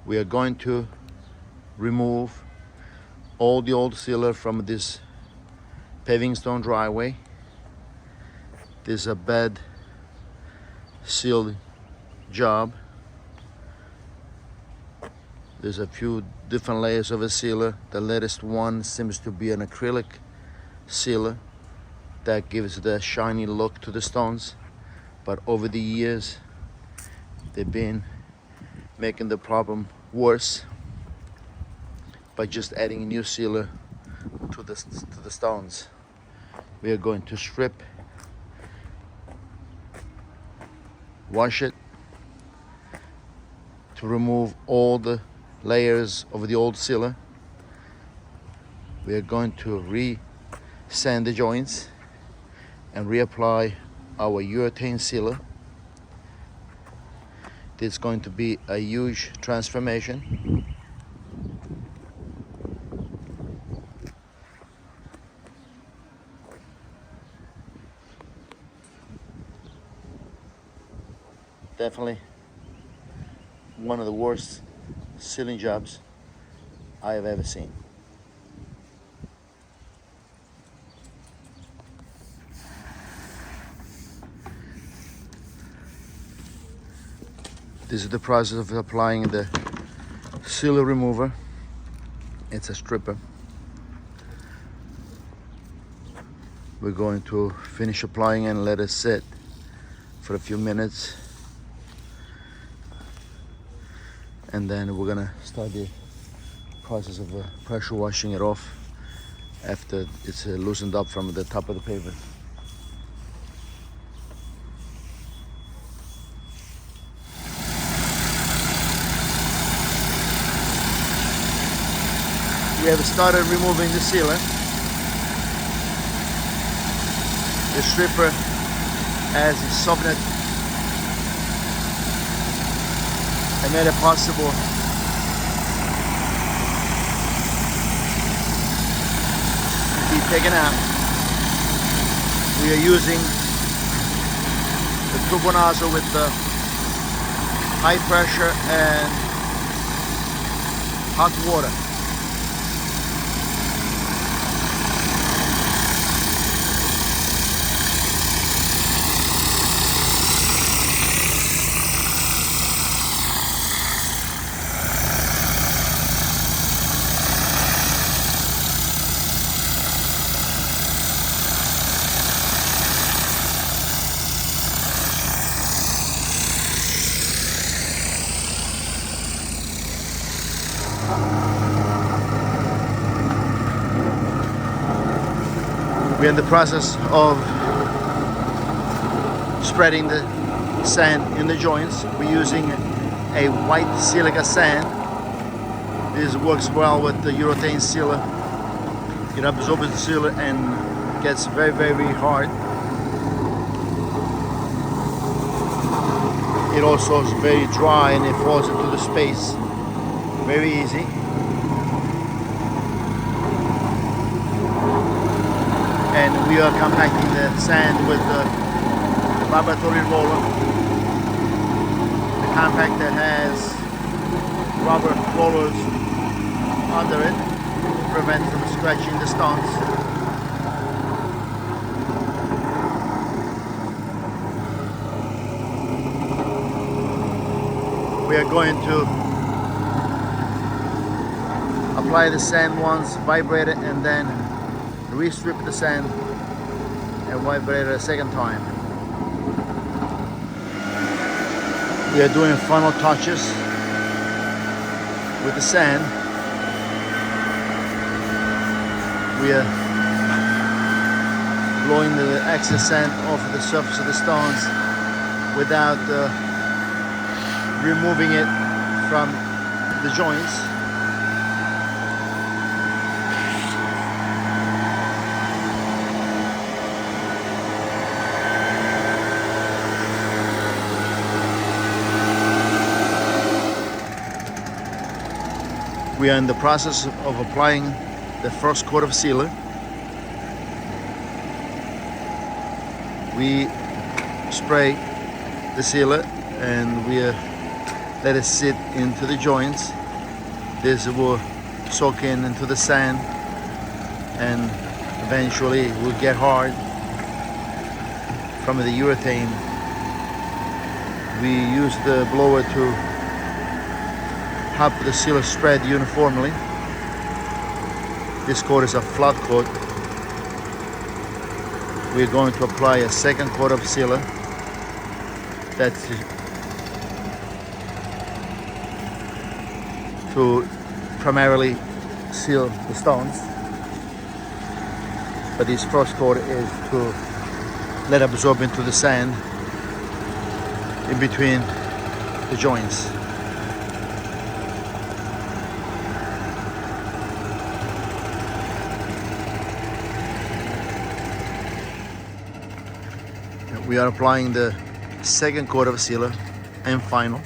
We are going to remove all the old sealer from this paving stone driveway. This is a bed sealed job. There's a few different layers of a sealer. The latest one seems to be an acrylic sealer that gives the shiny look to the stones. But over the years, they've been making the problem worse by just adding a new sealer to the stones. We are going to strip, wash it to remove all the layers of the old sealer. We are going to re-sand the joints and reapply our urethane sealer. This is going to be a huge transformation. Definitely one of the worst sealing jobs I have ever seen. This is the process of applying the sealer remover. It's a stripper. We're going to finish applying and let it sit for a few minutes. And then we're gonna start the process of pressure washing it off after it's loosened up from the top of the paver. We have started removing the sealer. The stripper has softened and made it possible to be taken out. We are using the turbo nozzle with the high pressure and hot water. We're in the process of spreading the sand in the joints. We're using a white silica sand. This works well with the urethane sealer. It absorbs the sealer and gets very, very hard. It also is very dry and it falls into the space very easy. And we are compacting the sand with the laboratory roller. The compactor has rubber rollers under it to prevent from scratching the stones. We are going to apply the sand once, vibrate it, and then re-strip the sand and vibrate it a second time. We are doing final touches with the sand. We are blowing the excess sand off of the surface of the stones without removing it from the joints. We are in the process of applying the first coat of sealer. We spray the sealer and we are let it sit into the joints. This will soak into the sand and eventually will get hard from the urethane. We use the blower to help the sealer spread uniformly. This coat is a flat coat. We're going to apply a second coat of sealer that's to primarily seal the stones, but this first coat is to let absorb into the sand in between the joints. We are applying the second coat of sealer and final.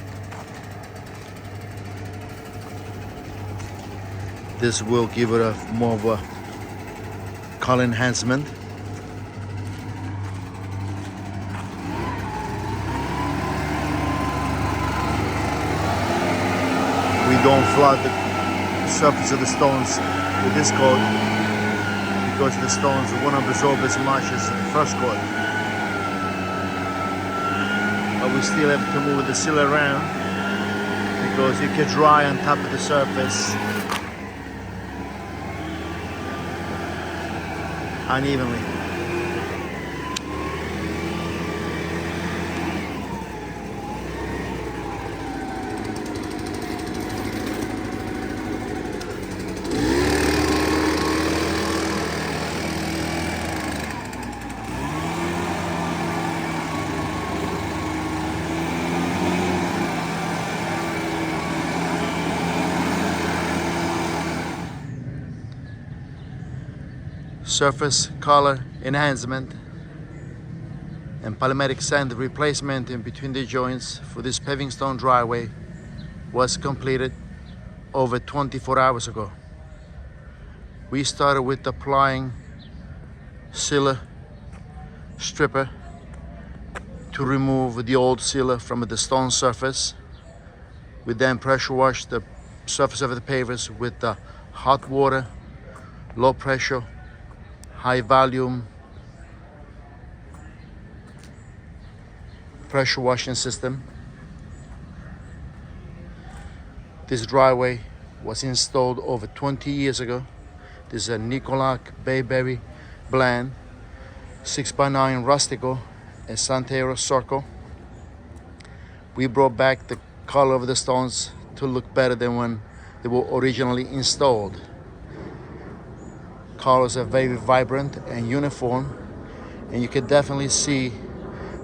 This will give it a more of a color enhancement. We don't flood the surface of the stones with this coat because the stones won't absorb as much as the first coat. But we still have to move the sealer around because it can dry on top of the surface unevenly. Surface color enhancement and polymeric sand replacement in between the joints for this paving stone driveway was completed over 24 hours ago. We started with applying sealer stripper to remove the old sealer from the stone surface. We then pressure washed the surface of the pavers with the hot water, low pressure, high volume pressure washing system. This driveway was installed over 20 years ago. This is a Nicolac Bayberry blend 6x9 Rustico and Santero Circle. We brought back the color of the stones to look better than when they were originally installed. Colors are very vibrant and uniform, and you can definitely see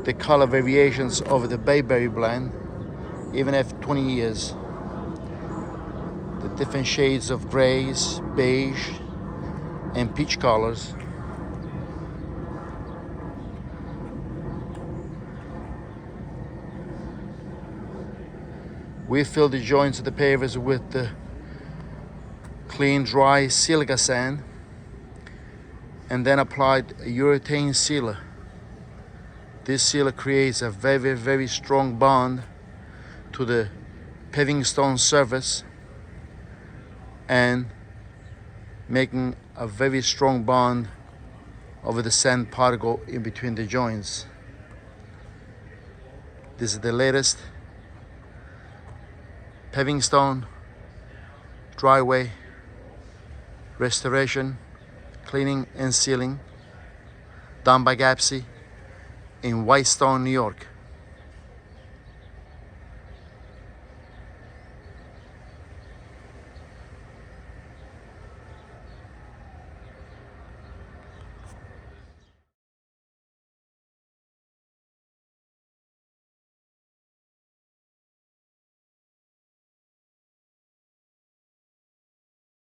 the color variations over the Bayberry blend even after 20 years. The different shades of grays, beige, and peach colors. We filled the joints of the pavers with the clean, dry silica sand and then applied a urethane sealer. This sealer creates a very, very strong bond to the paving stone surface and making a very strong bond over the sand particle in between the joints. This is the latest paving stone driveway restoration, cleaning and sealing done by Gappsi in Whitestone, New York.